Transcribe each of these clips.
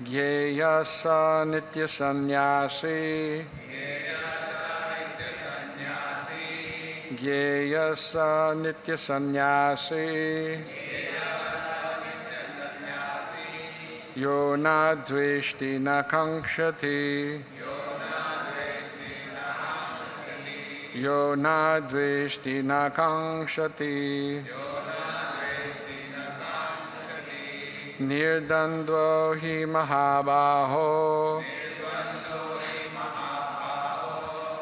Gyeyasa nitya sannyasi. Gyeyasa nitya sannyasi. Yo na dveshti na kankshati. Yo na dveshti na kankshati. Nirdandvo hi mahabaho.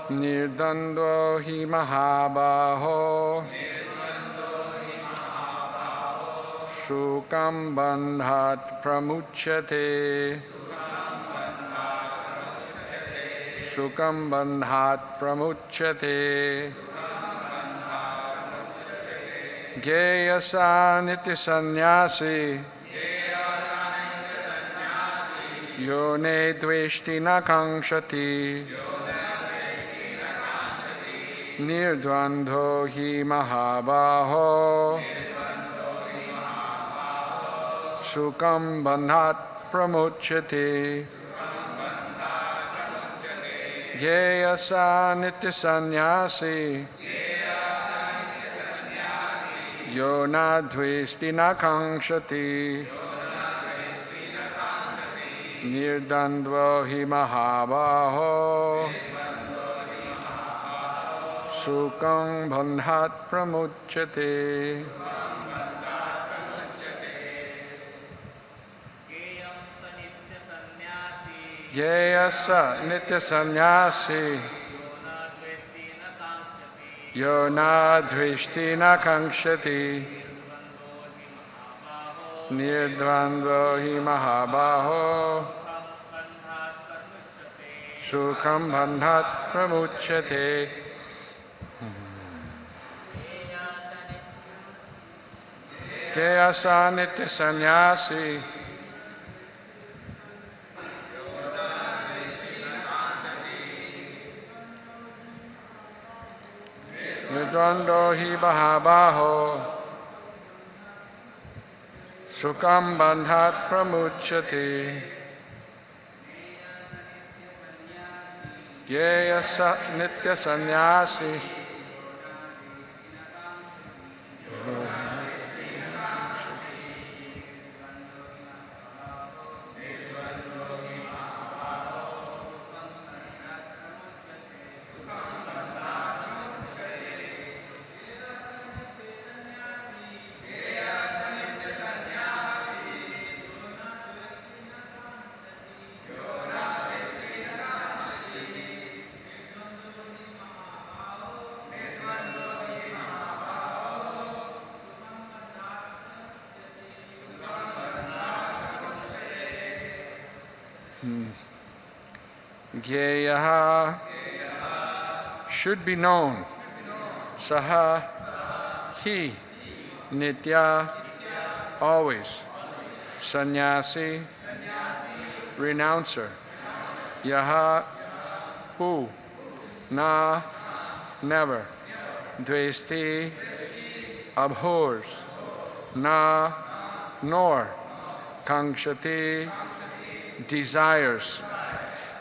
Nirdandvo hi mahabaho. Shukam bandhat pramuchyate. Shukam bandhat pramuchyate. Gyeyasa nitya sannyasi. Yo ne dveshti na kankshati. Nirdvandho hi mahabaho. Sukam bandhat pramuchyate. Gyeyasa nitya sannyasi. Yo na dveshti na kankshati. Nirdandvo hi mahabaho. Sukam bandhat pramuchyate. Gyeyasa nitya sannyasi. Yo na dveshti na kankshati. Nirdvandvo hi mahabaho. Sukam bandhat pramuchyate. Gyeyasa nitya sannyasi. Nirdvandvo hi mahabaho. Sukam bandhat pramuchyate. Gyeyasa nitya sannyasi. Gyeyaha should be known. Saha, he, nitya, always. Sannyasi, renouncer. Yaha, who, na, never. Dvesti, abhors. Na, nor. Kankshati, desires.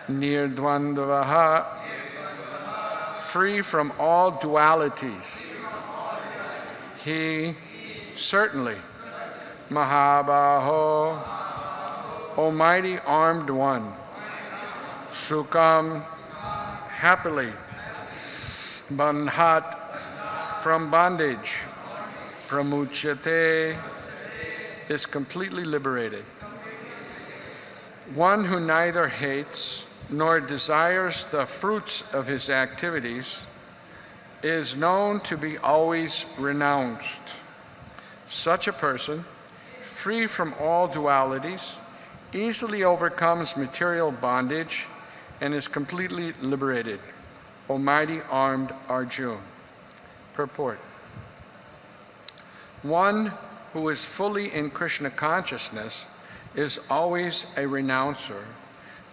Nirdvandvaha, free from all dualities. He, certainly. Mahabaho, almighty armed one. Sukam, happily. Bandhat, from bondage. Pramuchyate, is completely liberated. One who neither hates nor desires the fruits of his activities is known to be always renounced. Such a person, free from all dualities, easily overcomes material bondage and is completely liberated. Almighty armed Arjuna. Purport. One who is fully in Krishna consciousness is always a renouncer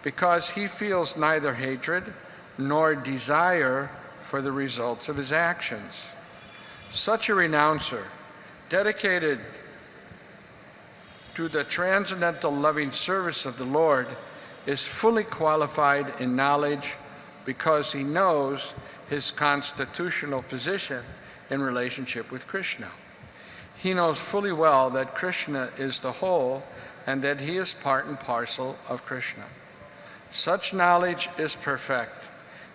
because he feels neither hatred nor desire for the results of his actions. Such a renouncer, dedicated to the transcendental loving service of the Lord is fully qualified in knowledge because he knows his constitutional position in relationship with Krishna. He knows fully well that Krishna is the whole and that he is part and parcel of Krishna. Such knowledge is perfect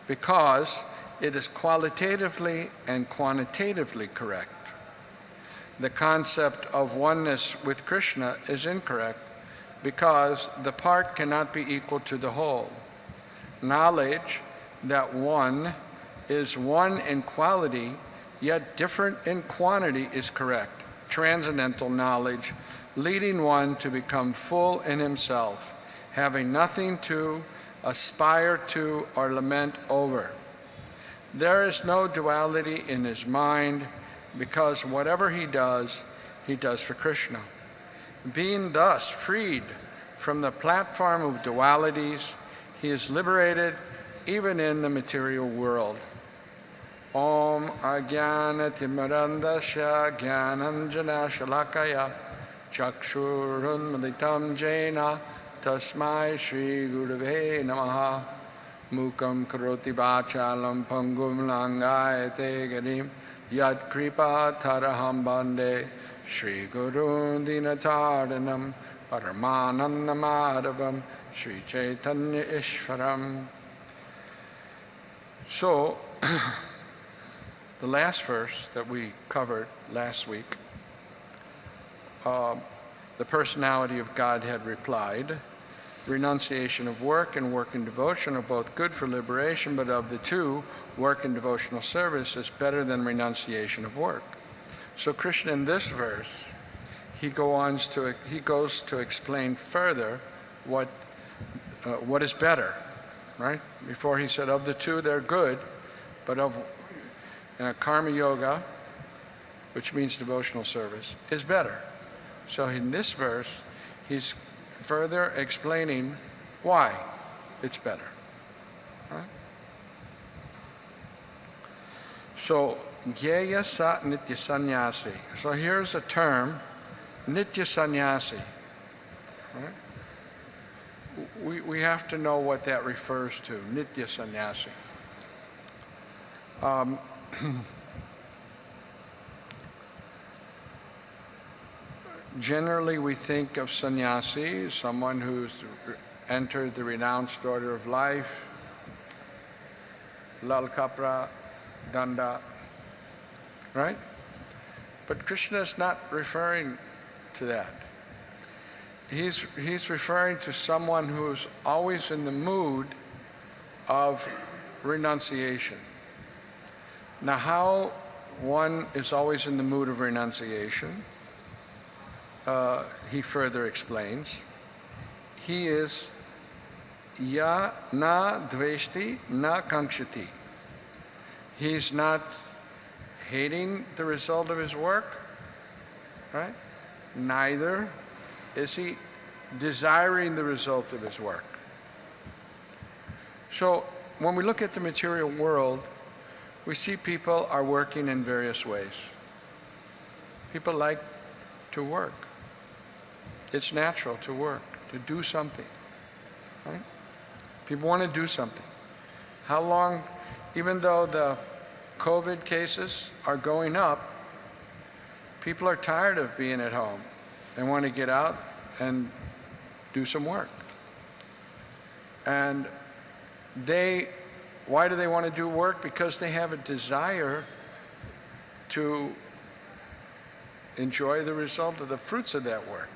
because it is qualitatively and quantitatively correct. The concept of oneness with Krishna is incorrect because the part cannot be equal to the whole. Knowledge that one is one in quality yet different in quantity is correct. Transcendental knowledge leading one to become full in himself, having nothing to aspire to or lament over. There is no duality in his mind because whatever he does for Krishna. Being thus freed from the platform of dualities, he is liberated even in the material world. Om Ajnana Timirandasya Jnananjana Shalakaya Chakshurunmilitam Jena Tasmai Shri Gurave Namaha Mukam Karoti Vachalam Pangum Langayate Garim Yad Kripa Taraham Bande Shri Guru Dinataranam Paramananda Madhavam Shri Chaitanya Ishvaram. So, the last verse that we covered last week, the personality of Godhead replied, renunciation of work and work in devotion are both good for liberation, but of the two, work in devotional service is better than renunciation of work. So Krishna in this verse, he goes to explain further what is better, right? Before he said of the two they're good, but of karma yoga, which means devotional service, is better. So in this verse, he's further explaining why it's better. Right? So, Gyeya Sa Nitya Sannyasi. So here's a term, Nitya Sannyasi. Right? We have to know what that refers to, Nitya Sannyasi. Generally, we think of sannyasi as someone who's entered the renounced order of life, lal kapra, danda, right? But Krishna is not referring to that. He's referring to someone who's always in the mood of renunciation. Now, how one is always in the mood of renunciation, he further explains. He is ya na dveshti na kankshati. He's not hating the result of his work, right? Neither is he desiring the result of his work. So when we look at the material world, we see people are working in various ways. People like to work. It's natural to work, to do something, right? People want to do something. How long, even though the COVID cases are going up, people are tired of being at home. They want to get out and do some work. And why do they want to do work? Because they have a desire to enjoy the result of the fruits of that work.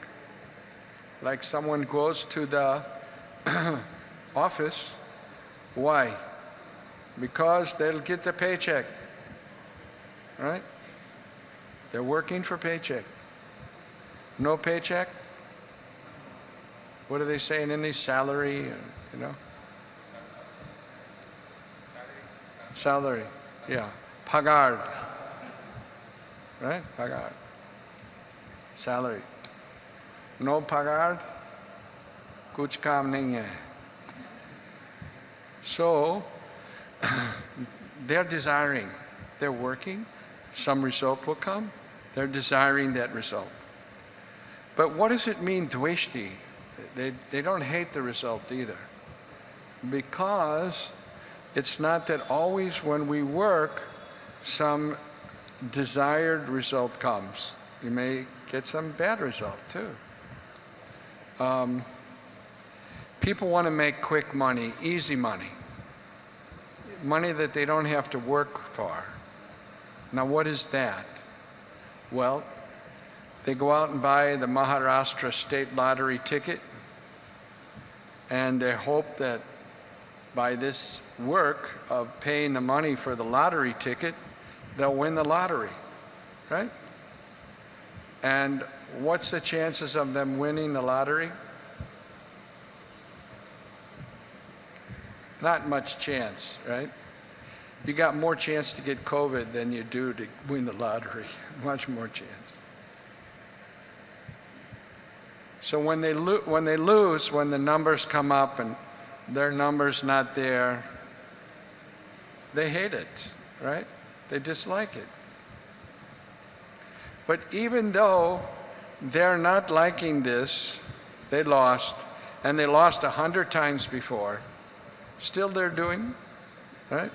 Like someone goes to the office, why? Because they'll get the paycheck, right? They're working for paycheck. No paycheck? What are they saying in these salary, you know? Salary, yeah. Pagar, right? Pagar. Salary. No pagar, kuch kaam nahi hai. So, they're desiring, they're working, some result will come, they're desiring that result. But what does it mean, dveshti? They don't hate the result either. Because it's not that always when we work, some desired result comes. You may get some bad result too. People want to make quick money, easy money. Money that they don't have to work for. Now what is that? Well, they go out and buy the Maharashtra state lottery ticket, and they hope that by this work of paying the money for the lottery ticket, they'll win the lottery, right? And what's the chances of them winning the lottery? Not much chance, right? You got more chance to get COVID than you do to win the lottery. Much more chance. So when they lose, when the numbers come up and their number's not there, they hate it, right? They dislike it. But even though they're not liking this, they lost, and they lost 100 times before, still they're doing, right?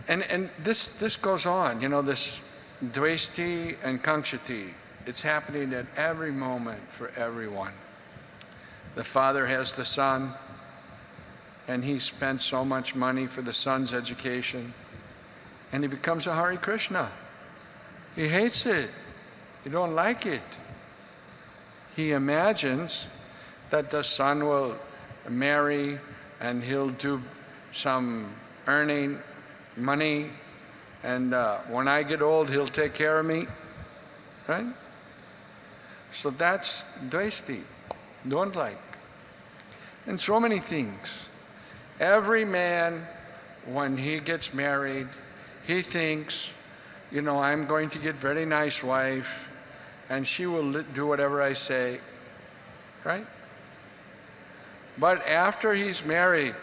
And this goes on, you know, this dveshti and kankshati. It's happening at every moment for everyone. The father has the son, and he spent so much money for the son's education, and he becomes a Hare Krishna. He hates it. He don't like it. He imagines that the son will marry and he'll do some earning money, and when I get old, he'll take care of me, right? So that's dveshti, don't like. And so many things. Every man, when he gets married, he thinks, you know, I'm going to get a very nice wife, and she will do whatever I say, right? But after he's married,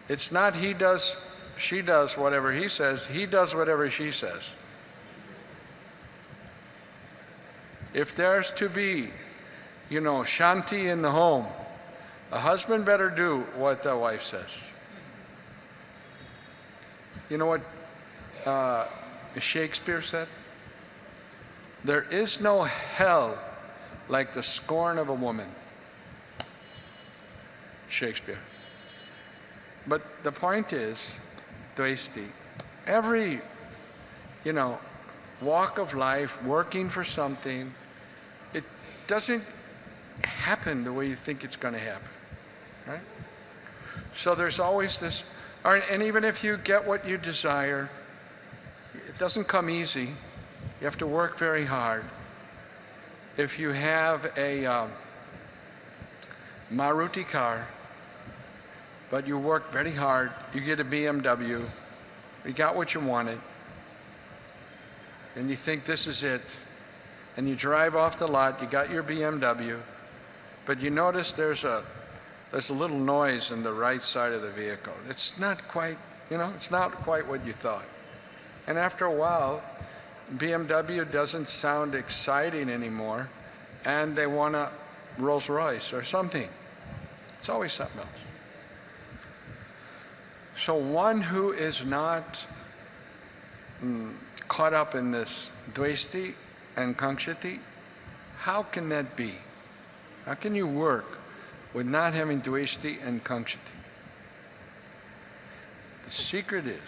it's not he does, she does whatever he says, he does whatever she says. If there's to be, you know, shanti in the home, a husband better do what the wife says. You know what Shakespeare said? There is no hell like the scorn of a woman. Shakespeare. But the point is, dveshti, every, you know, walk of life, working for something, it doesn't happen the way you think it's going to happen, right? So there's always this, and even if you get what you desire, it doesn't come easy. You have to work very hard. If you have a Maruti car, but you work very hard, you get a BMW, you got what you wanted, and you think this is it, and you drive off the lot, you got your BMW, but you notice there's a little noise in the right side of the vehicle. It's not quite, you know, it's not quite what you thought. And after a while, BMW doesn't sound exciting anymore, and they want a Rolls Royce or something. It's always something else. So one who is not caught up in this dveshti and kankshati, how can that be? How can you work with not having dveshti and kankshati? The secret is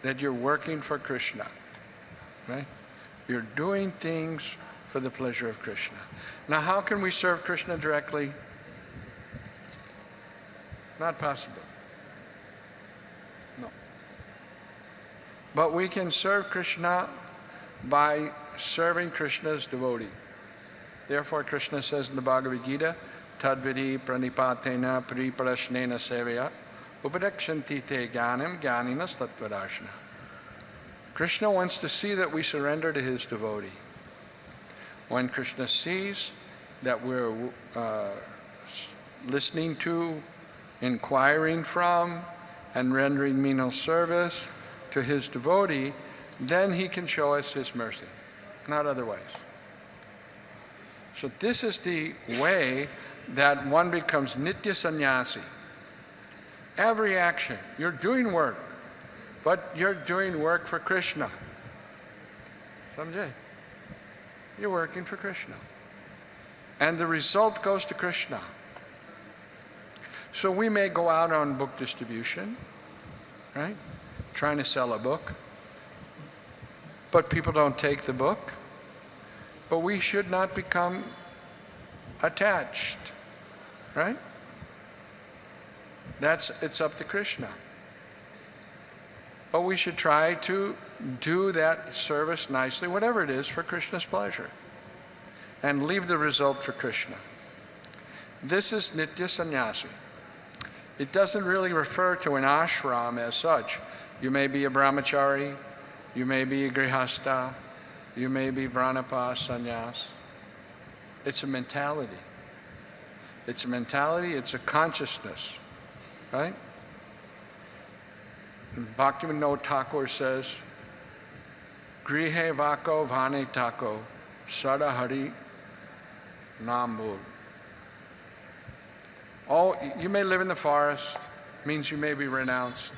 that you're working for Krishna, right? You're doing things for the pleasure of Krishna. Now, how can we serve Krishna directly? Not possible. No. But we can serve Krishna by serving Krishna's devotee. Therefore, Krishna says in the Bhagavad Gita, Tadvidi pranipatena priprashnena sevaya upadakshanti te jnanam jnaninas tattvadarshana. Krishna wants to see that we surrender to his devotee. When Krishna sees that we're listening to, inquiring from, and rendering menial service to his devotee, then he can show us his mercy. not otherwise. So this is the way that one becomes nitya sannyasi. Every action, you're doing work, but you're doing work for Krishna. Samjay? You're working for Krishna. And the result goes to Krishna. So we may go out on book distribution, right? Trying to sell a book. But people don't take the book. But we should not become attached, right? It's up to Krishna. But we should try to do that service nicely, whatever it is, for Krishna's pleasure. And leave the result for Krishna. This is nitya sannyasi. It doesn't really refer to an ashram as such. You may be a brahmachari, you may be a grihastha, you may be vranapa sannyas. It's a mentality. It's a mentality, it's a consciousness, right? Bhaktivinoda Thakur says, Grihe vako vane tako, sada hari nambul. Oh, you may live in the forest, means you may be renounced,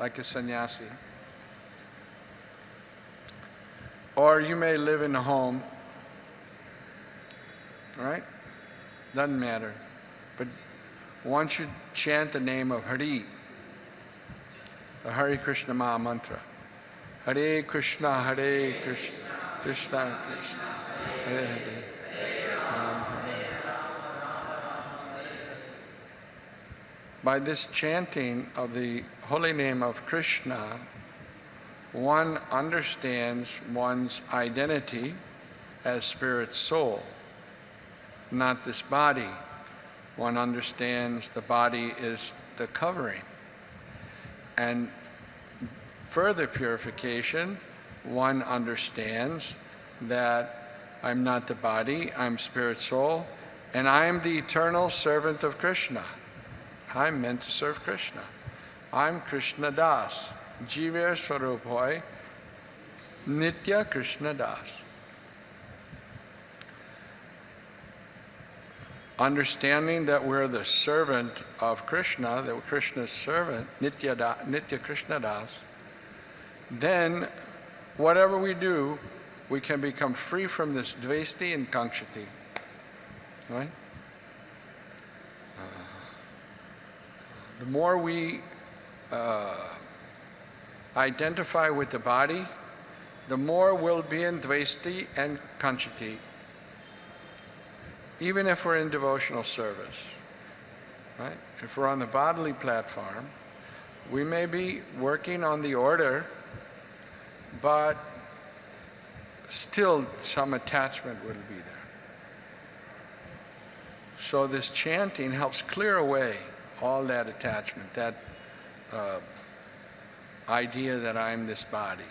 like a sannyasi. Or you may live in a home, right? Doesn't matter. But one should chant the name of Hari, the Hare Krishna Maha Mantra. Hare Krishna, Hare Krishna, Krishna Krishna, Hare Hare. By this chanting of the holy name of Krishna, one understands one's identity as spirit soul, not this body. One understands the body is the covering. And further purification, one understands that I'm not the body, I'm spirit soul, and I am the eternal servant of Krishna. I'm meant to serve Krishna. I'm Krishna Das. Jiver Swarup hoy, Nitya Krishna Das. Understanding that we're the servant of Krishna, that we're Krishna's servant, Nitya Krishna Das, then whatever we do, we can become free from this dvesti and kankshati. Right? The more we identify with the body, the more we'll be in dvesti and kankshati, even if we're in devotional service. Right? If we're on the bodily platform, we may be working on the order, but still some attachment will be there. So this chanting helps clear away all that attachment, that idea that I'm this body,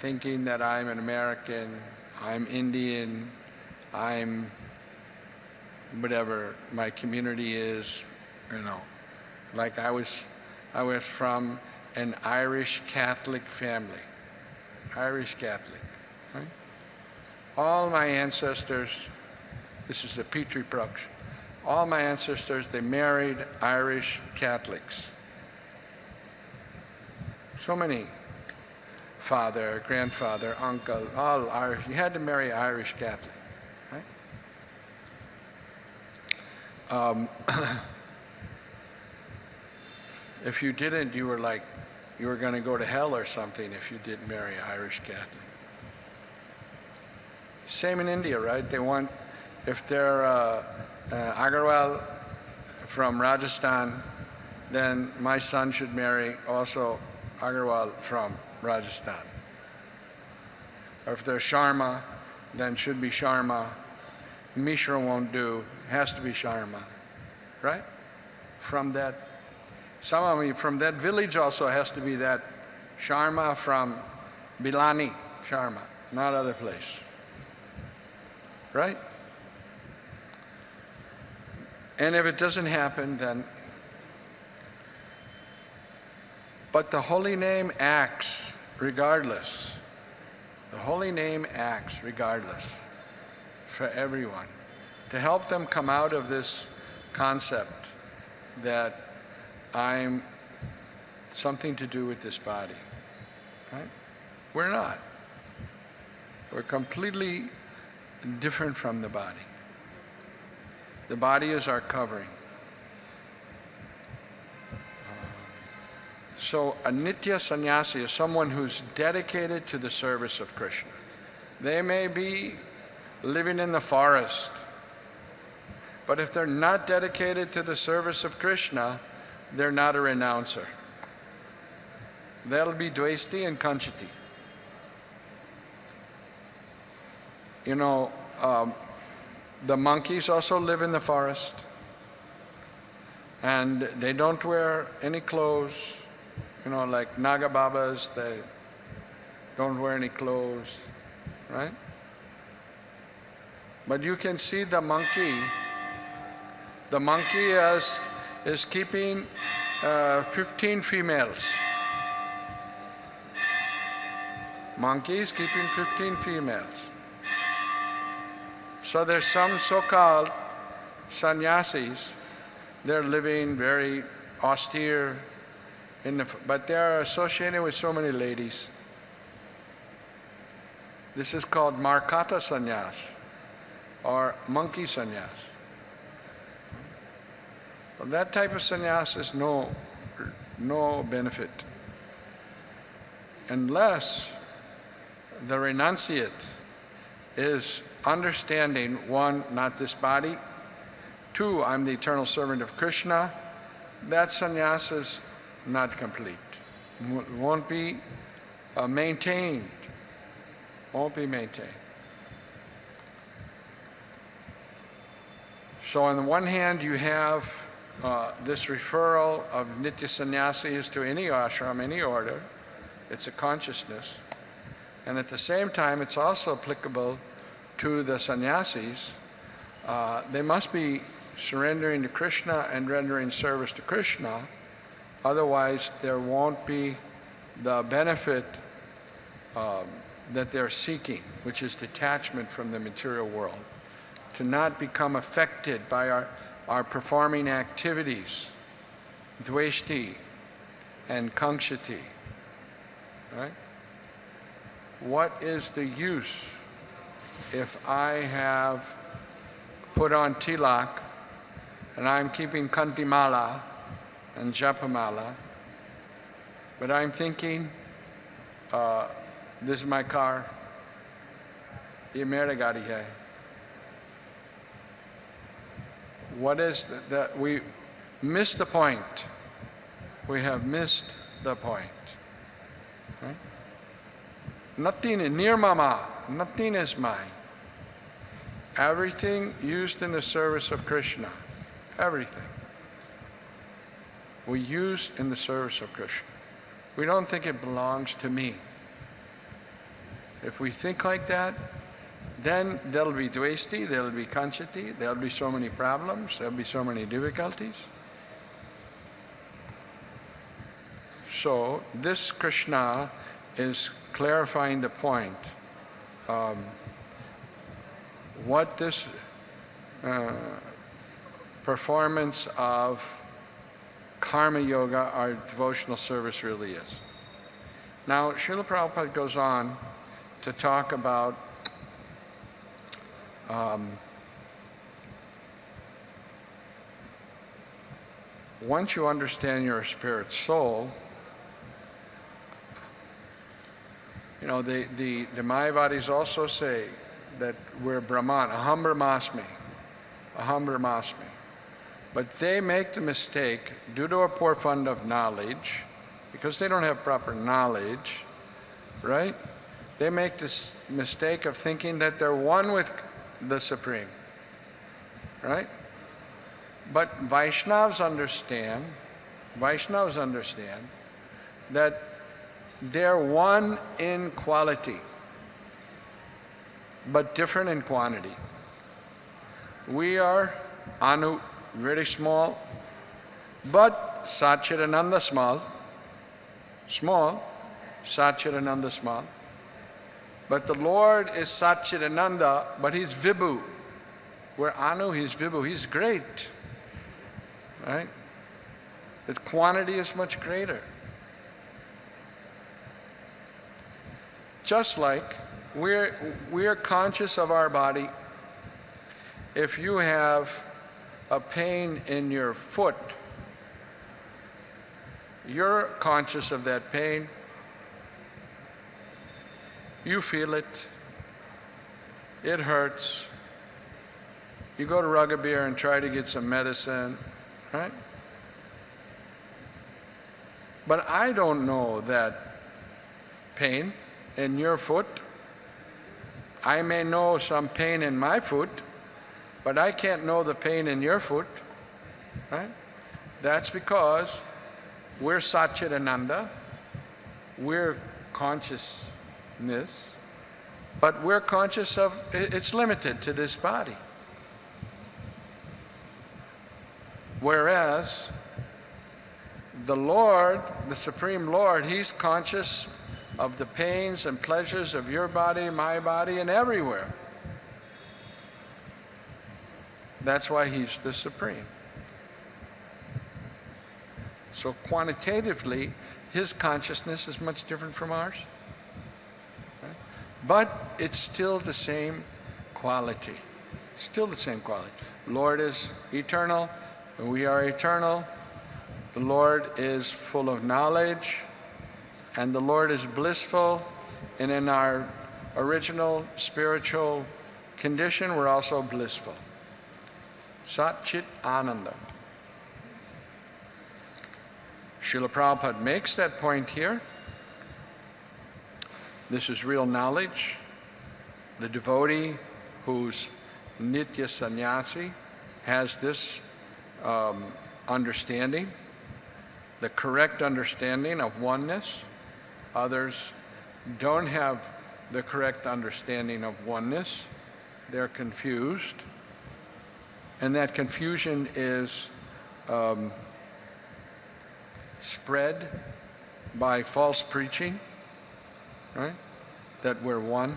thinking that I'm an American, I'm Indian, I'm whatever my community is, you know. Like I was from an Irish Catholic family, Irish Catholic, right? All my ancestors, this is a Petri production, all my ancestors, they married Irish Catholics. So many, father, grandfather, uncle, all Irish. You had to marry Irish Catholic, right? If you didn't, you were going to go to hell or something if you didn't marry Irish Catholic. Same in India, right? They want, if they're Agarwal from Rajasthan, then my son should marry also Agarwal from Rajasthan. Or if they're Sharma, then should be Sharma. Mishra won't do, has to be Sharma, right? From that, some of them from that village also has to be that Sharma from Bilani, Sharma, not other place, right? And if it doesn't happen, then, but the holy name acts regardless. The holy name acts regardless for everyone to help them come out of this concept that I'm something to do with this body. Right? We're not. We're completely different from the body. The body is our covering. So a nitya sannyasi is someone who's dedicated to the service of Krishna. They may be living in the forest, but if they're not dedicated to the service of Krishna, they're not a renouncer. They'll be dvesti and kanchiti. You know, the monkeys also live in the forest, and they don't wear any clothes. You know, like Naga Babas, they don't wear any clothes, right? But you can see the monkey. The monkey is keeping 15 females. Monkey is keeping 15 females. So there's some so-called sannyasis. They're living very austere, but they're associated with so many ladies. This is called Markata sannyas or monkey sannyas. Well, that type of sannyas is no benefit unless the renunciate is understanding, one, not this body, two, I'm the eternal servant of Krishna. That sannyas is not complete, won't be maintained, won't be maintained. So on the one hand, you have this referral of nitya sannyasis to any ashram, any order. It's a consciousness. And at the same time, it's also applicable to the sannyasis. They must be surrendering to Krishna and rendering service to Krishna. Otherwise, there won't be the benefit that they're seeking, which is detachment from the material world. To not become affected by our performing activities, dveshti and kankshati. Right? What is the use if I have put on tilak and I'm keeping kantimala and japamala, but I'm thinking, this is my car, ye mera gadi hai. What is that? We missed the point. We have missed the point. Right? Nothing, nirmama, nothing is mine. Everything used in the service of Krishna, everything, we use in the service of Krishna. We don't think it belongs to me. If we think like that, then there'll be dvesti, there'll be kanchati, there'll be so many problems, there'll be so many difficulties. So this Krishna is clarifying the point. What this performance of karma yoga or devotional service really is. Now, Srila Prabhupada goes on to talk about once you understand your spirit soul, you know, the Mayavadis also say that we're Brahman, aham brahmasmi, aham brahmasmi. But they make the mistake, due to a poor fund of knowledge, because they don't have proper knowledge, right? They make this mistake of thinking that they're one with the Supreme, right? But Vaishnavas understand that they're one in quality, but different in quantity. We are Anu, very small, but Satchidananda small, Satchidananda small. But the Lord is Satchidananda, but he's Vibhu. Where Anu, he's Vibhu. He's great. Right? The quantity is much greater. Just like we're conscious of our body. If you have a pain in your foot, you're conscious of that pain. You feel it. It hurts. You go to Rugabir and try to get some medicine, right? But I don't know that pain in your foot. I may know some pain in my foot, but I can't know the pain in your foot, right? That's because we're Satchidananda, we're consciousness, but we're conscious of, it's limited to this body. Whereas the Lord, the Supreme Lord, he's conscious of the pains and pleasures of your body, my body, and everywhere. That's why he's the Supreme. So quantitatively, his consciousness is much different from ours. Right? But it's still the same quality. Still the same quality. Lord is eternal, and we are eternal. The Lord is full of knowledge, and the Lord is blissful, and in our original spiritual condition, we're also blissful. Sat Chit Ananda. Srila Prabhupada makes that point here. This is real knowledge. The devotee who's Nitya Sannyasi has this understanding, the correct understanding of oneness. Others don't have the correct understanding of oneness. They're confused. And that confusion is spread by false preaching, right? That we're one.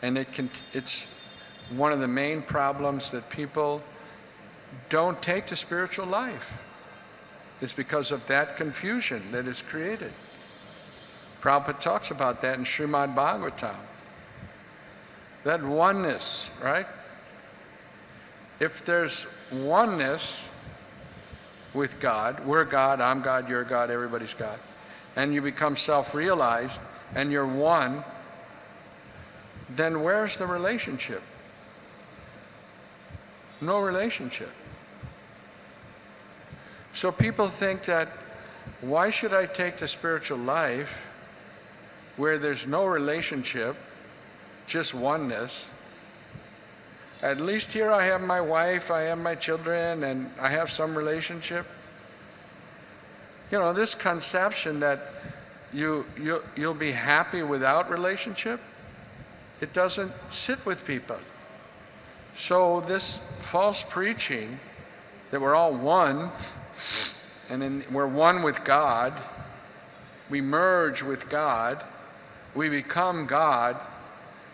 And it's one of the main problems that people don't take to spiritual life. It's because of that confusion that is created. Prabhupada talks about that in Srimad Bhagavatam. That oneness, right? If there's oneness with God, we're God, I'm God, you're God, everybody's God, and you become self-realized and you're one, then where's the relationship? No relationship. So people think that, why should I take the spiritual life where there's no relationship, just oneness? At least here I have my wife, I have my children, and I have some relationship. You know, this conception that you'll be happy without relationship, it doesn't sit with people. So this false preaching that we're all one, and we're one with God, we merge with God, we become God.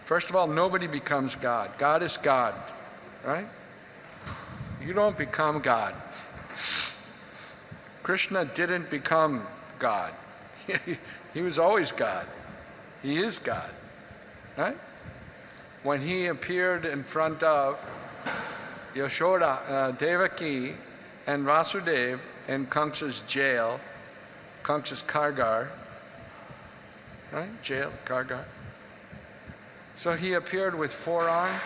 First of all, nobody becomes God. God is God, right? You don't become God. Krishna didn't become God. He was always God. He is God, right? When he appeared in front of Yashoda, Devaki, and Vasudeva in Kamsa's jail, Kamsa's Kargar, right? Jail, Kargar. So he appeared with 4 arms.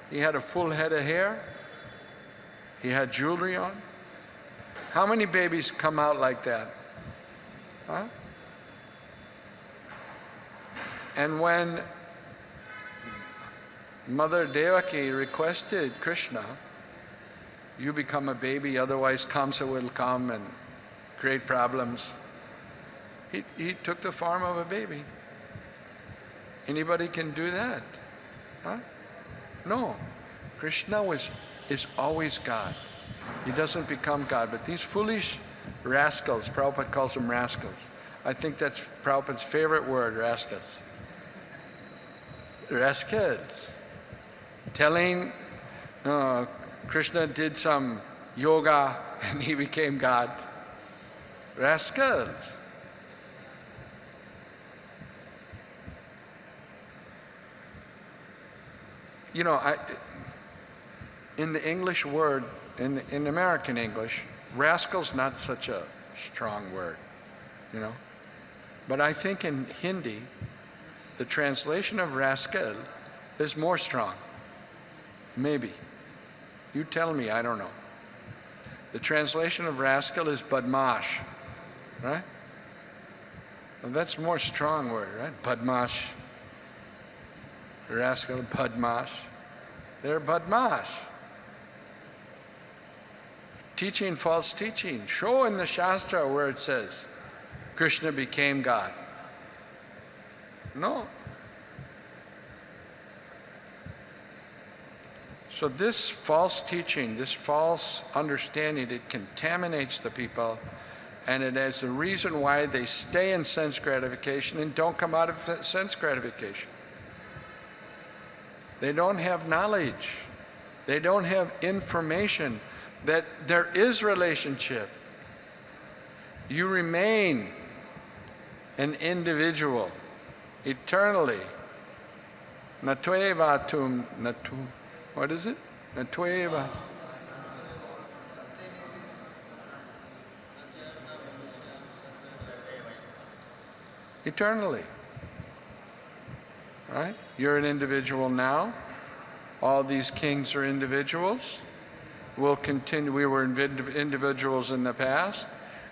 He had a full head of hair. He had jewelry on. How many babies come out like that? Huh? And when Mother Devaki requested Krishna, you become a baby, otherwise Kamsa will come and create problems. He took the form of a baby. Anybody can do that? Huh? No. Krishna is always God. He doesn't become God. But these foolish rascals, Prabhupada calls them rascals, I think that's Prabhupada's favorite word, rascals. Rascals. Telling Krishna did some yoga and he became God. Rascals. You know, in the English word, in American English, rascal's not such a strong word, you know. But I think in Hindi, the translation of rascal is more strong. Maybe. You tell me, I don't know. The translation of rascal is badmash, right? Well, that's a more strong word, right? Badmash. Rascal, badmash. They're badmash. Teaching false teaching. Show in the Shastra where it says Krishna became God. No. So this false teaching, this false understanding, it contaminates the people, and it is the reason why they stay in sense gratification and don't come out of sense gratification. They don't have knowledge. They don't have information that there is relationship. You remain an individual eternally. Natvaeva tum natu. What is it? Natvaeva. Eternally. Right? You're an individual now. All these kings are individuals. We'll continue. We were individuals in the past,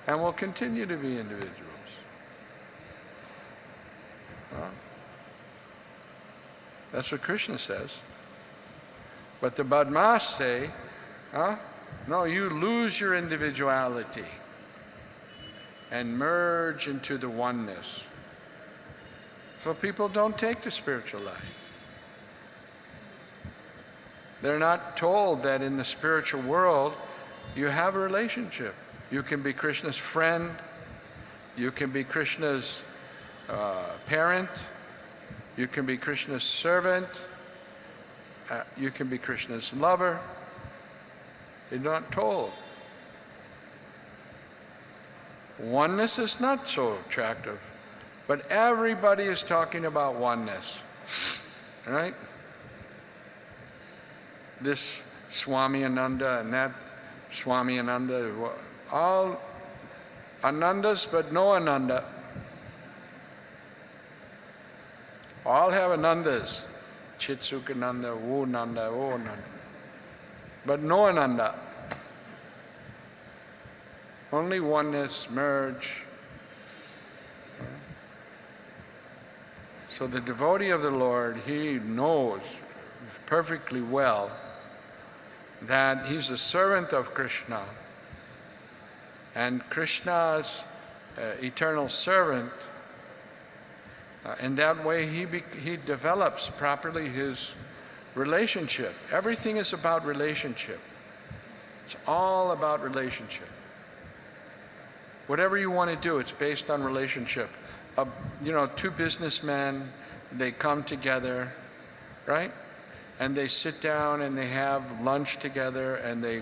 and we'll continue to be individuals. That's what Krishna says. But the Badmash say, no, you lose your individuality and merge into the oneness. So people don't take the spiritual life. They're not told that in the spiritual world you have a relationship. You can be Krishna's friend, you can be Krishna's parent, you can be Krishna's servant, you can be Krishna's lover. They're not told. Oneness is not so attractive, but everybody is talking about oneness, right? This Swami Ananda and that Swami Ananda, all Anandas but no Ananda. All have Anandas, Chitsukananda, Nanda, Nanda, but no Ananda. Only oneness, merge. So the devotee of the Lord, he knows perfectly well that he's a servant of Krishna, and Krishna's eternal servant, and that way he develops properly his relationship. Everything is about relationship. It's all about relationship. Whatever you want to do, it's based on relationship. You know, two businessmen, they come together, right? And they sit down and they have lunch together and they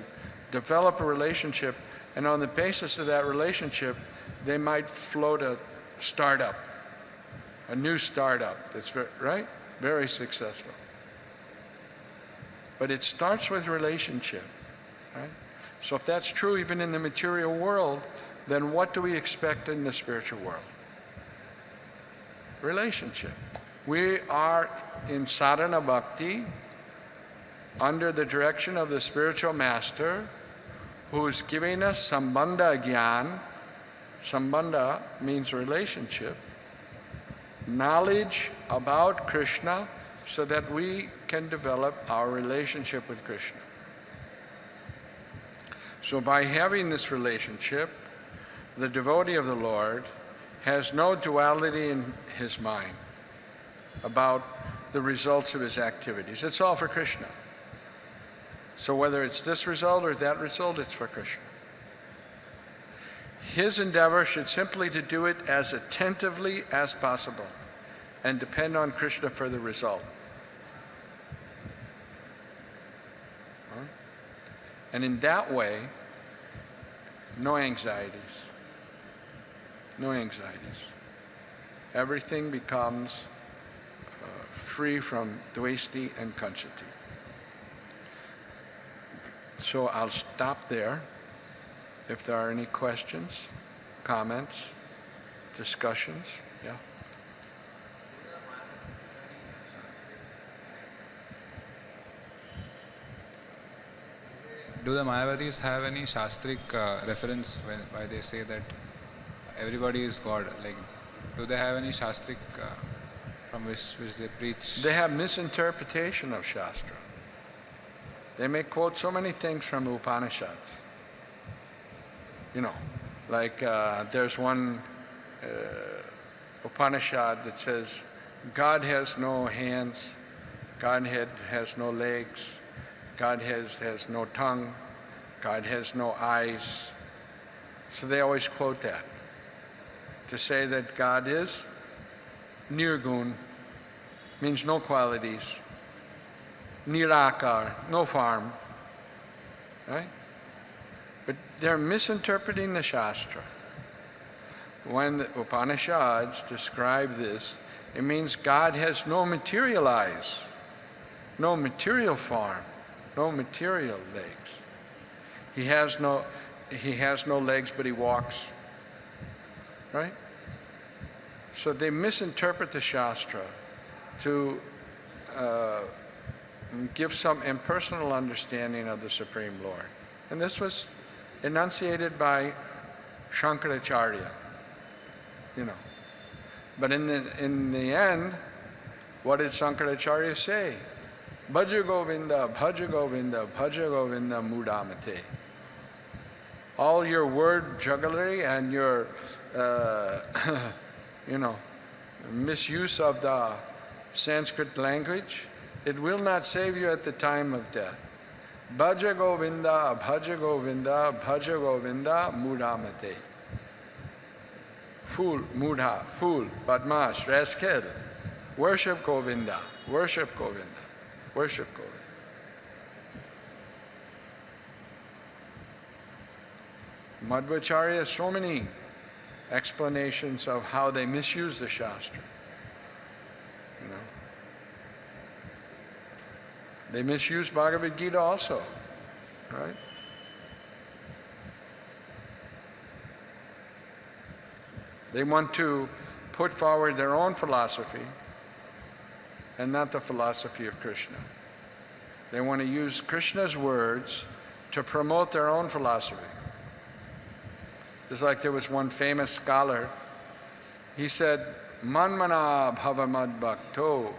develop a relationship, and on the basis of that relationship, they might float a startup, a new startup that's very successful. But it starts with relationship, right? So if that's true even in the material world, then what do we expect in the spiritual world? Relationship. We are in sadhana bhakti under the direction of the spiritual master who is giving us sambandha gyan. Sambandha means relationship. Knowledge about Krishna so that we can develop our relationship with Krishna. So by having this relationship, the devotee of the Lord has no duality in his mind about the results of his activities. It's all for Krishna. So whether it's this result or that result, it's for Krishna. his endeavor should simply to do it as attentively as possible and depend on Krishna for the result. And in that way, no anxieties. No anxieties. Everything becomes free from dveshti and kanchati. So I'll stop there. If there are any questions, comments, discussions, yeah. Do the Mayavadis have any Shastric reference why they say that everybody is God? Like, do they have any Shastric from which they preach? They have misinterpretation of Shastra. They may quote so many things from Upanishads. You know, like there's one Upanishad that says, God has no hands, Godhead has no legs, God has no tongue, God has no eyes. So they always quote that to say that God is nirgun, means no qualities, nirakar, no form, right? But they're misinterpreting the Shastra. When the Upanishads describe this, it means God has no material eyes, no material form, no material legs. He has no legs, but he walks, right? So they misinterpret the Shastra to give some impersonal understanding of the Supreme Lord. And this was enunciated by Shankaracharya, you know. But in the end, what did Shankaracharya say? Bhaja Govinda, Bhaja Govinda, Bhaja Govinda Mudamate. All your word jugglery and your, misuse of the Sanskrit language, it will not save you at the time of death. Bhaja Govinda, Bhaja Govinda, Bhaja Govinda Mudamate. Fool, Mudha, fool, Badmash, rascal. Worship Govinda, worship Govinda. Worship Govinda. Madhvacharya has so many explanations of how they misuse the Shastra. You know. They misuse Bhagavad Gita also, right? They want to put forward their own philosophy and not the philosophy of Krishna. They want to use Krishna's words to promote their own philosophy. Just like there was one famous scholar, he said, Manmana bhavamad bhakto.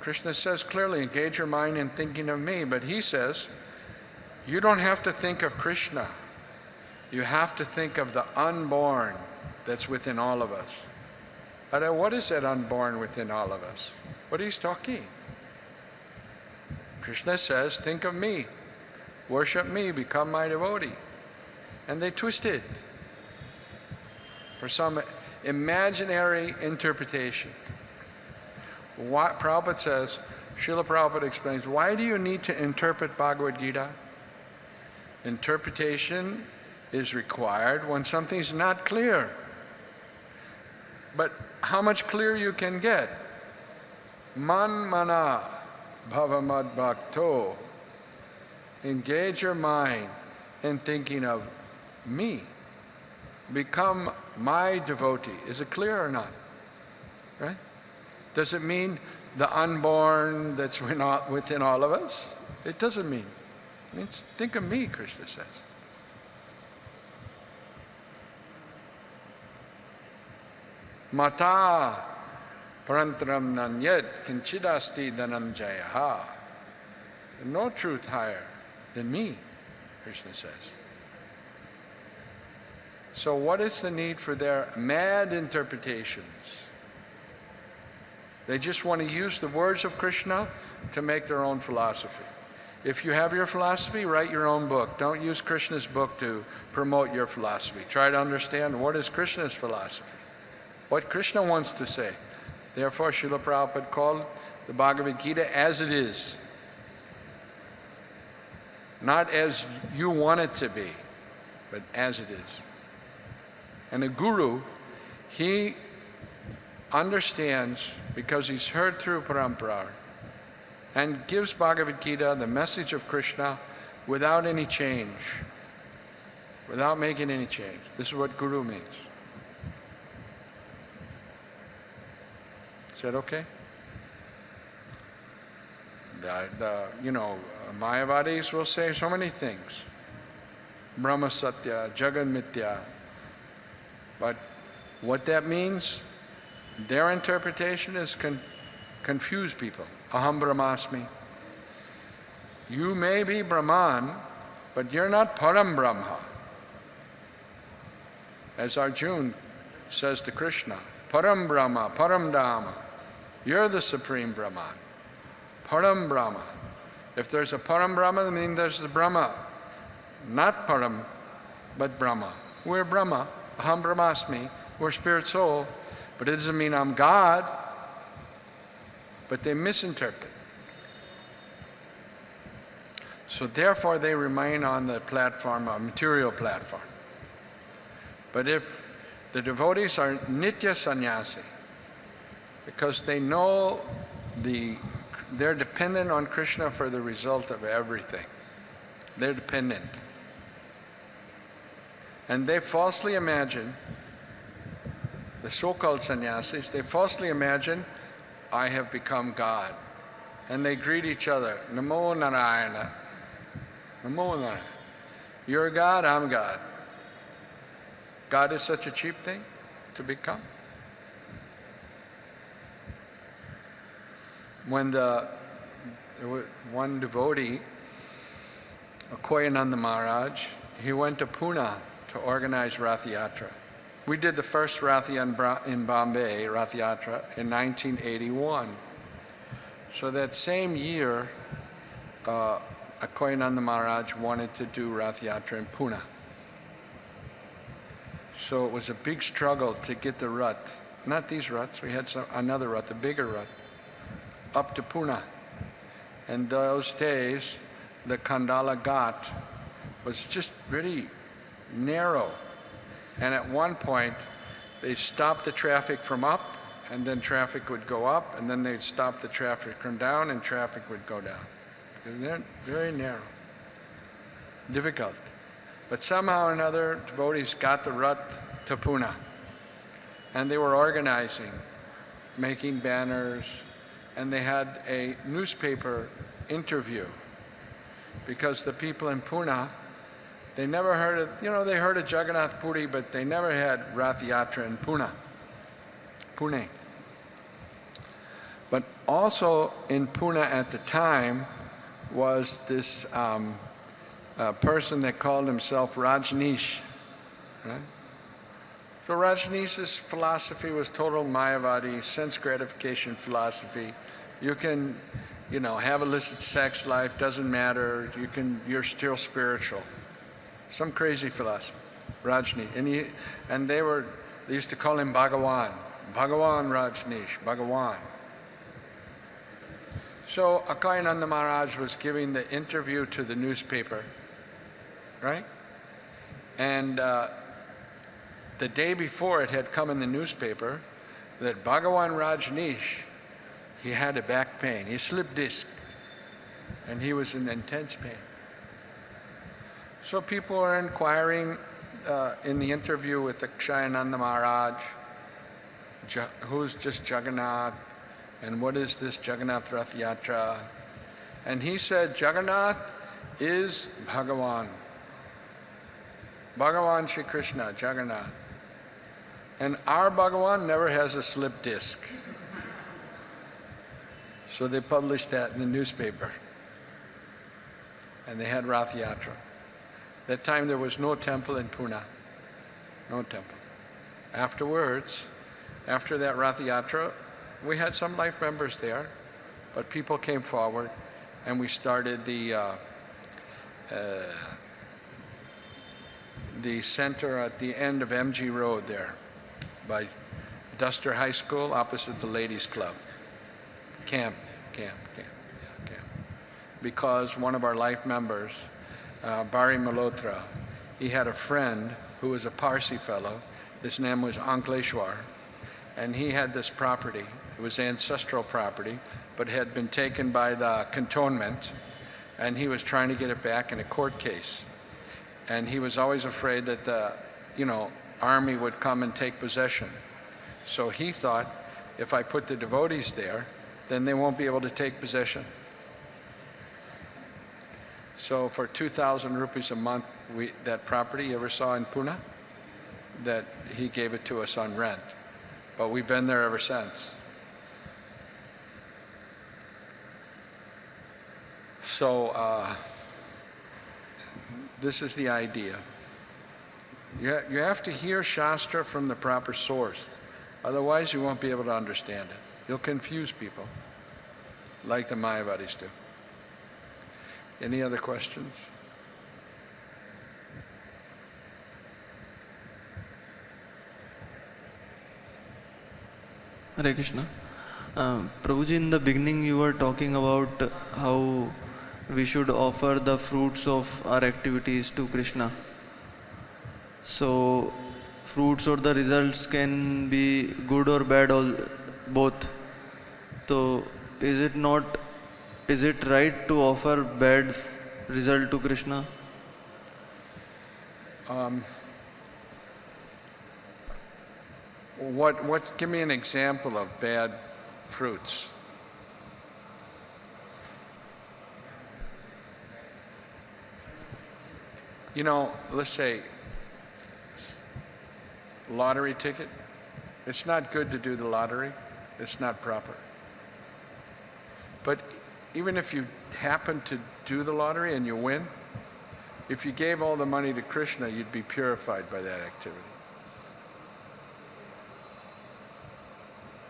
Krishna says clearly, engage your mind in thinking of me, but he says, you don't have to think of Krishna. You have to think of the unborn that's within all of us. But what is that unborn within all of us? What is talking? Krishna says, think of me, worship me, become my devotee. And they twist it for some imaginary interpretation. What Prabhupada says, Srila Prabhupada explains, why do you need to interpret Bhagavad Gita? Interpretation is required when something's not clear. But how much clearer you can get? Man mana bhavamad bhakto. Engage your mind in thinking of me. Become my devotee. Is it clear or not? Right? Does it mean the unborn that's within all of us? It doesn't mean. It means think of me, Krishna says. Mata parantram nanyet kinchidasti dhananjayaha. No truth higher than me, Krishna says. So what is the need for their mad interpretations? They just want to use the words of Krishna to make their own philosophy. If you have your philosophy, write your own book. Don't use Krishna's book to promote your philosophy. Try to understand what is Krishna's philosophy, what Krishna wants to say. Therefore, Srila Prabhupada called the Bhagavad Gita as it is, not as you want it to be, but as it is. And a guru, he understands, because he's heard through parampara, and gives Bhagavad Gita, the message of Krishna, without any change, without making any change. This is what guru means. Is that okay? Mayavadis will say so many things. Brahma Satya, Jagan Mithya. But what that means, their interpretation is confuse people. Aham Brahmasmi. You may be Brahman, but you're not Param Brahma. As Arjuna says to Krishna, Param Brahma, Param Dhamma. You're the Supreme Brahman. Param Brahma. If there's a Param Brahma, then means there's the Brahma. Not Param, but Brahma. We're Brahma. Aham Brahmasmi. We're spirit soul. But it doesn't mean I'm God. But they misinterpret. So therefore they remain on the platform, a material platform. But if the devotees are nitya sannyasi, because they know they're dependent on Krishna for the result of everything. They're dependent. And they falsely imagine, the so-called sannyasis, they falsely imagine, I have become God. And they greet each other, Namo Narayana. Namo Narayana. You're God, I'm God. God is such a cheap thing to become. When there was one devotee, Akoyananda Maharaj, he went to Pune to organize Rath Yatra. We did the first Rath in Bombay, Rath Yatra, in 1981. So that same year, Akoyananda Maharaj wanted to do Rath Yatra in Pune. So it was a big struggle to get the Rath, not these Raths, we had another Rath, a bigger Rath, up to Pune. And those days, the Khandala Ghat was just really narrow. And at one point, they stopped the traffic from up, and then traffic would go up, and then they'd stop the traffic from down, and traffic would go down. And they're very narrow, difficult. But somehow or another, devotees got the Rath to Pune. And they were organizing, making banners, and they had a newspaper interview. Because the people in Pune, they never heard of, they heard of Jagannath Puri, but they never had Rath Yatra in Pune. But also in Pune at the time was this person that called himself Rajneesh. Right? So Rajneesh's philosophy was total Mayavadi, sense gratification philosophy. You can, have illicit sex life, doesn't matter. You're still spiritual. Some crazy philosophy, Rajneesh. And they used to call him Bhagavan. Bhagavan Rajneesh, Bhagavan. So Akoyananda Maharaj was giving the interview to the newspaper, right? And the day before it had come in the newspaper that Bhagavan Rajneesh, he had a back pain. He slipped disc, and he was in intense pain. So people were inquiring in the interview with Akshayananda Maharaj, who's just Jagannath, and what is this Jagannath Rath Yatra? And he said, Jagannath is Bhagavan. Bhagavan Shri Krishna, Jagannath. And our Bhagavan never has a slip disc. So they published that in the newspaper. And they had Rath Yatra. That time there was no temple in Pune. No temple. Afterwards, after that Rath Yatra, we had some life members there, but people came forward and we started the center at the end of MG Road there, by Duster High School, opposite the Ladies Club. Camp. Because one of our life members, Bari Malhotra, he had a friend who was a Parsi fellow. His name was Ankleshwar, and he had this property. It was ancestral property, but had been taken by the cantonment, and he was trying to get it back in a court case. And he was always afraid that the, army would come and take possession. So he thought, if I put the devotees there, then they won't be able to take possession. So for 2,000 rupees a month, that property you ever saw in Pune, that he gave it to us on rent. But we've been there ever since. So this is the idea. You have to hear Shastra from the proper source. Otherwise, you won't be able to understand it. You'll confuse people, like the Mayavadis do. Any other questions? Hare Krishna. Prabhuji, in the beginning you were talking about how we should offer the fruits of our activities to Krishna. So, fruits or the results can be good or bad, both. So, is it right to offer bad result to Krishna? Give me an example of bad fruits. Let's say lottery ticket. It's not good to do the lottery. It's not proper. But even if you happen to do the lottery and you win, if you gave all the money to Krishna, you'd be purified by that activity.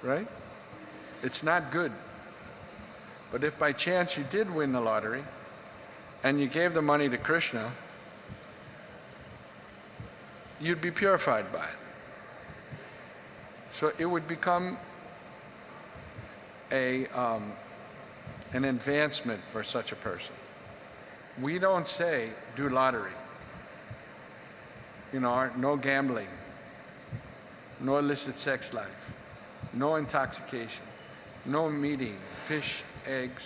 Right? It's not good. But if by chance you did win the lottery and you gave the money to Krishna, you'd be purified by it. So it would become an advancement for such a person. We don't say, do lottery. No gambling, no illicit sex life, no intoxication, no meeting, fish, eggs,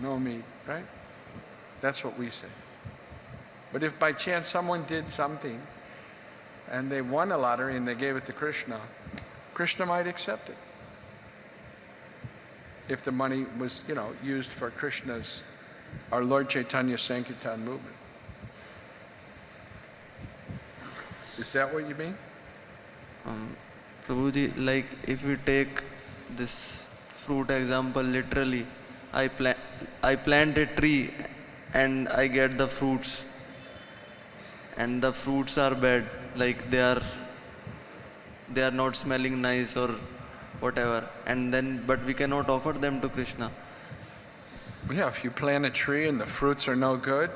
no meat, right? That's what we say. But if by chance someone did something and they won a lottery and they gave it to Krishna, Krishna might accept it. If the money was, used for Krishna's, our Lord Chaitanya Sankirtan movement. Is that what you mean? Prabhuji, like if we take this fruit example literally, I plant a tree and I get the fruits, and the fruits are bad, like they are not smelling nice or whatever, but we cannot offer them to Krishna. Yeah, if you plant a tree and the fruits are no good,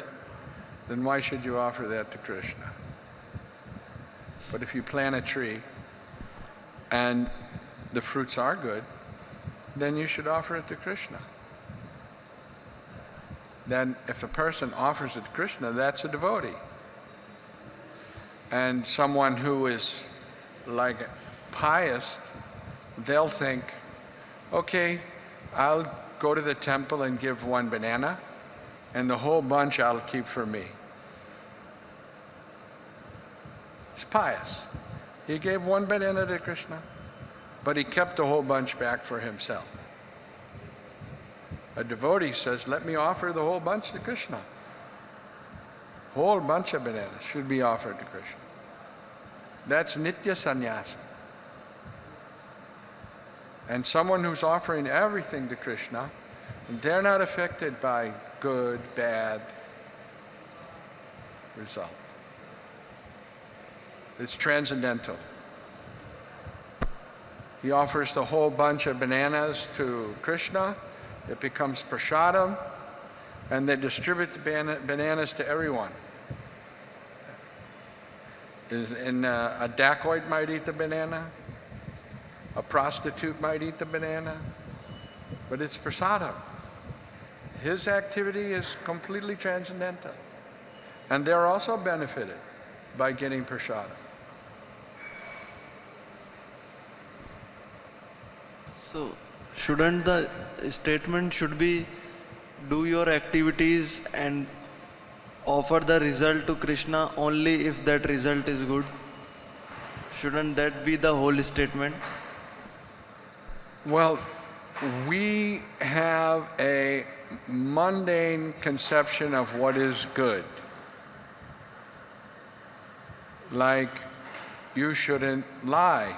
then why should you offer that to Krishna? But if you plant a tree and the fruits are good, then you should offer it to Krishna. Then if a person offers it to Krishna, that's a devotee. And someone who is like pious, they'll think, okay, I'll go to the temple and give one banana, and the whole bunch I'll keep for me. It's pious. He gave one banana to Krishna, but he kept the whole bunch back for himself. A devotee says, let me offer the whole bunch to Krishna. Whole bunch of bananas should be offered to Krishna. That's nitya sannyasa. And someone who's offering everything to Krishna, they're not affected by good, bad result. It's transcendental. He offers the whole bunch of bananas to Krishna. It becomes prasadam. and they distribute the bananas to everyone. And a dacoit might eat the banana, a prostitute might eat the banana, but it's prasadam. His activity is completely transcendental. And they're also benefited by getting prasadam. So, shouldn't the statement should be, do your activities and offer the result to Krishna only if that result is good? Shouldn't that be the whole statement? Well, we have a mundane conception of what is good. Like, you shouldn't lie.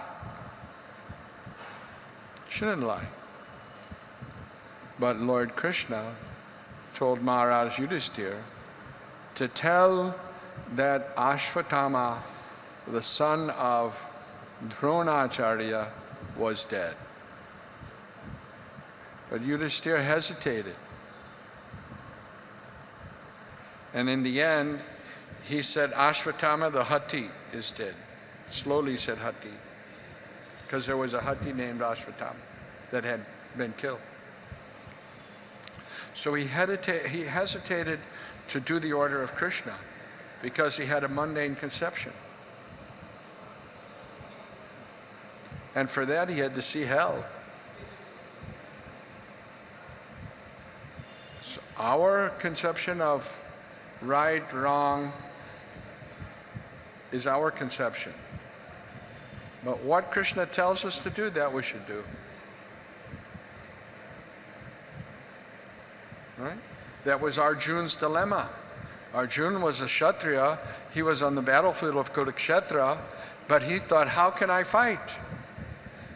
Shouldn't lie. But Lord Krishna told Maharaj Yudhisthira to tell that Ashvatthama, the son of Dronacharya, was dead. But Yudhisthira hesitated. And in the end, he said, Ashvatthama the Hatti is dead. Slowly said Hatti, because there was a Hatti named Ashvatthama that had been killed. So he hesitated to do the order of Krishna because he had a mundane conception. And for that he had to see hell. So our conception of right, wrong is our conception. But what Krishna tells us to do, that we should do. Right? That was Arjun's dilemma. Arjun was a Kshatriya. He was on the battlefield of Kurukshetra, but he thought, how can I fight?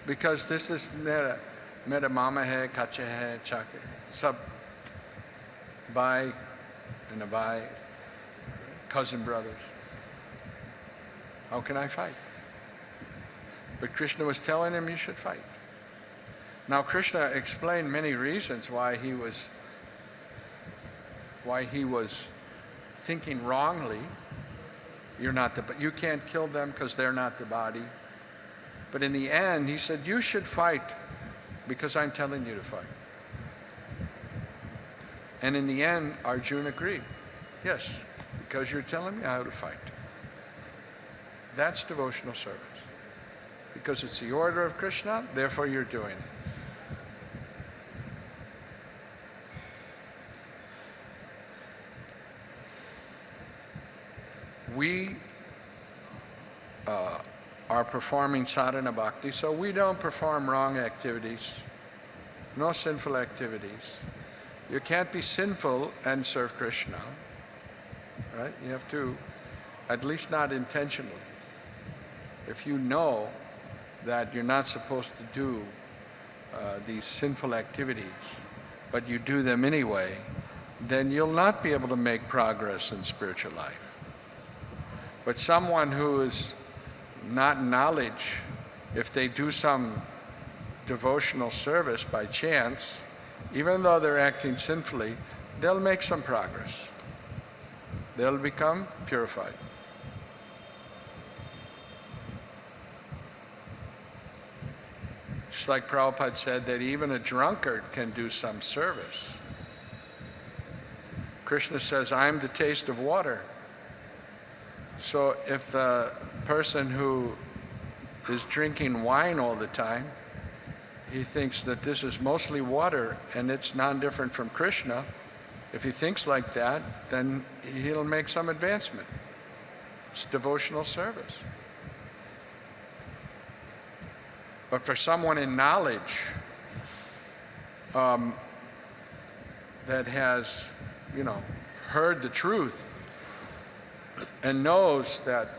Because this is mera mama hai, kache hai, chake, sab bhai and a bhai, cousin brothers. How can I fight? But Krishna was telling him, you should fight. Now Krishna explained many reasons why he was thinking wrongly. You can't kill them because they're not the body. But in the end, he said, you should fight because I'm telling you to fight. And in the end, Arjuna agreed. Yes, because you're telling me how to fight. That's devotional service. Because it's the order of Krishna, therefore you're doing it. We are performing sadhana bhakti, so we don't perform wrong activities, no sinful activities. You can't be sinful and serve Krishna, right? You have to, at least not intentionally. If you know that you're not supposed to do these sinful activities, but you do them anyway, then you'll not be able to make progress in spiritual life. But someone who is not in knowledge, if they do some devotional service by chance, even though they're acting sinfully, they'll make some progress. They'll become purified. Just like Prabhupada said that even a drunkard can do some service. Krishna says, I'm the taste of water. So if the person who is drinking wine all the time, he thinks that this is mostly water and it's non-different from Krishna, if he thinks like that, then he'll make some advancement. It's devotional service. But for someone in knowledge that has, heard the truth and knows that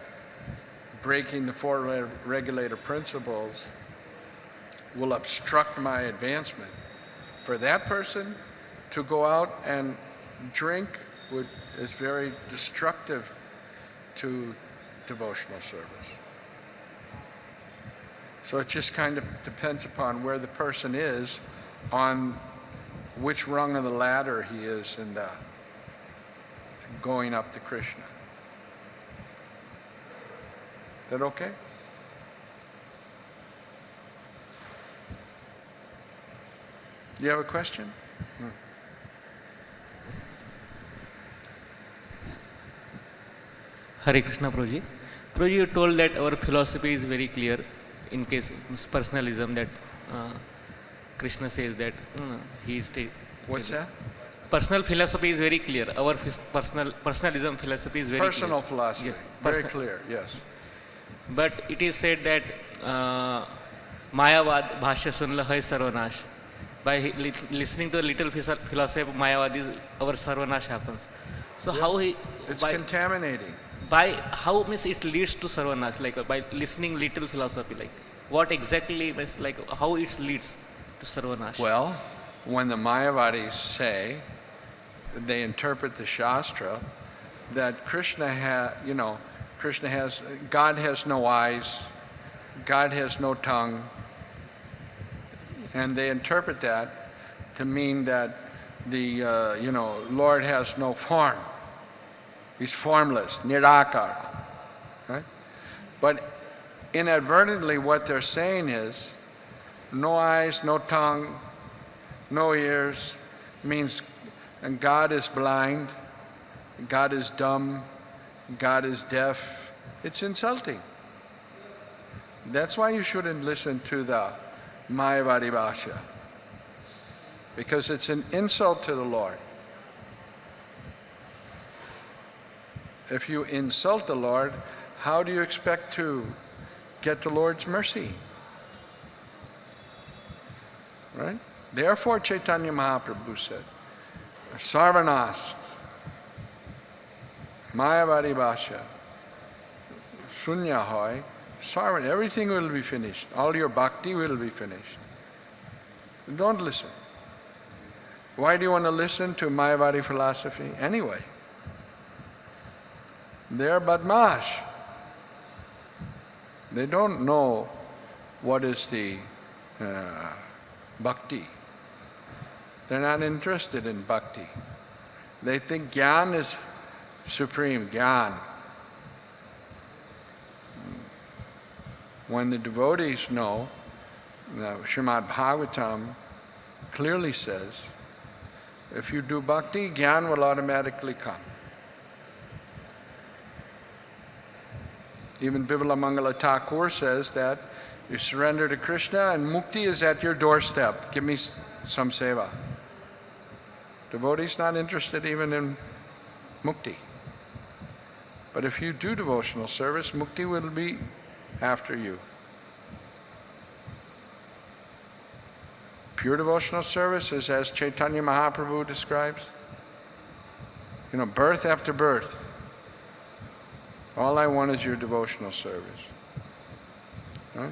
breaking the four regulator principles will obstruct my advancement, for that person to go out and drink is very destructive to devotional service. So it just kind of depends upon where the person is on which rung of the ladder he is in the going up to Krishna. Is that okay? Do you have a question? Hare Krishna Prabhuji. Prabhuji, you told that our philosophy is very clear in case of personalism, that Krishna says that he is... What's that? Personal philosophy is very clear. Our personalism philosophy is very Personal clear. philosophy. Yes, Very clear, yes. But it is said that Mayavad Bhashya Sunla Hai Sarvanash. By listening to a little philosophy of Mayavad, our Sarvanash happens. So how he... It's contaminating. By how means it leads to Sarvanash, like by listening little philosophy, like what exactly means, like how it leads to Sarvanash? Well, when the Mayavadis say, they interpret the Shastra, that Krishna has, God has no eyes, God has no tongue, and they interpret that to mean that the, Lord has no form. He's formless, nirakar, right? But inadvertently what they're saying is, no eyes, no tongue, no ears, means and God is blind, God is dumb, God is deaf. It's insulting. That's why you shouldn't listen to the Mayavadi Bhashya, because it's an insult to the Lord. If you insult the Lord, how do you expect to get the Lord's mercy? Right? Therefore Chaitanya Mahaprabhu said, Sarvanas, Mayavadi Bhashya, Sunya hoy, Sarvan, everything will be finished. All your bhakti will be finished. Don't listen. Why do you want to listen to Mayavadi philosophy anyway? They're badmash. They don't know what is the bhakti. They're not interested in bhakti. They think Gyan is supreme, Gyan. When the devotees know, Srimad Bhagavatam clearly says, if you do bhakti, Gyan will automatically come. Even Vimala Mangala Thakur says that you surrender to Krishna and mukti is at your doorstep. Give me some seva. Devotee's not interested even in mukti. But if you do devotional service, mukti will be after you. Pure devotional service is as Chaitanya Mahaprabhu describes. Birth after birth. All I want is your devotional service. Right?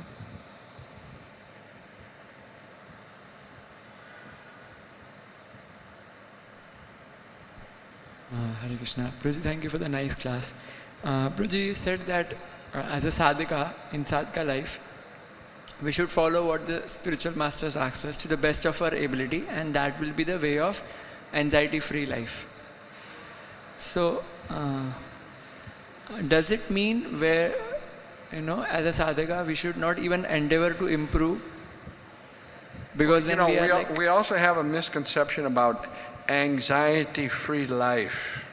Hare Krishna. Prabhuji, thank you for the nice class. Prabhuji, you said that as a sadhaka, in sadhaka life, we should follow what the spiritual masters ask us to the best of our ability, and that will be the way of anxiety-free life. So, does it mean where, as a sadhaka, we should not even endeavor to improve? Because then we also have a misconception about anxiety-free life.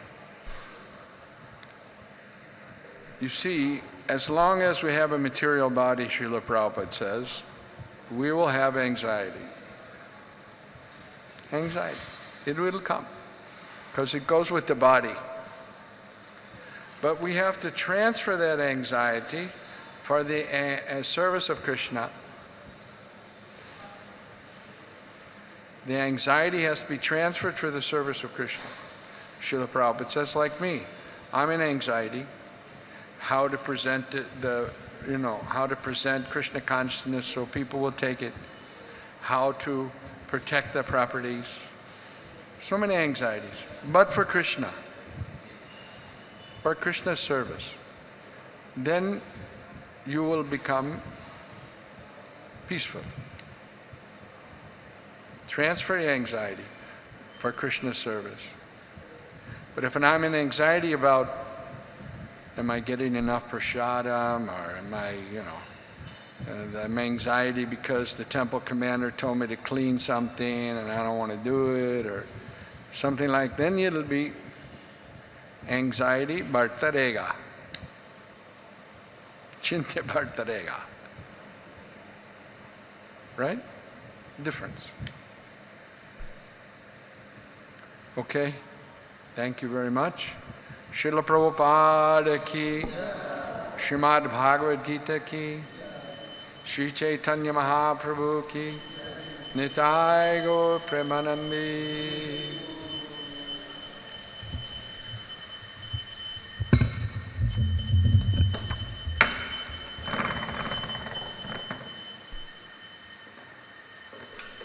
You see, as long as we have a material body, Srila Prabhupada says, we will have anxiety. Anxiety. It will come, because it goes with the body. But we have to transfer that anxiety for the service of Krishna. The anxiety has to be transferred for the service of Krishna. Srila Prabhupada says, like me, I'm in anxiety. How to present how to present Krishna consciousness so people will take it. How to protect the properties. So many anxieties. But for Krishna, for Krishna's service, then you will become peaceful. Transfer your anxiety. for Krishna service. But if I'm in anxiety about, am I getting enough prasadam, or am I, I'm anxiety because the temple commander told me to clean something and I don't want to do it, or something like, then it'll be anxiety bartarega. Chinte bartarega. Right? Difference. Okay? Thank you very much. Srila Prabhupada ki, Srimad Bhagavat Gita ki, Sri Chaitanya Mahaprabhu ki, Nitai Gaur Premanandi.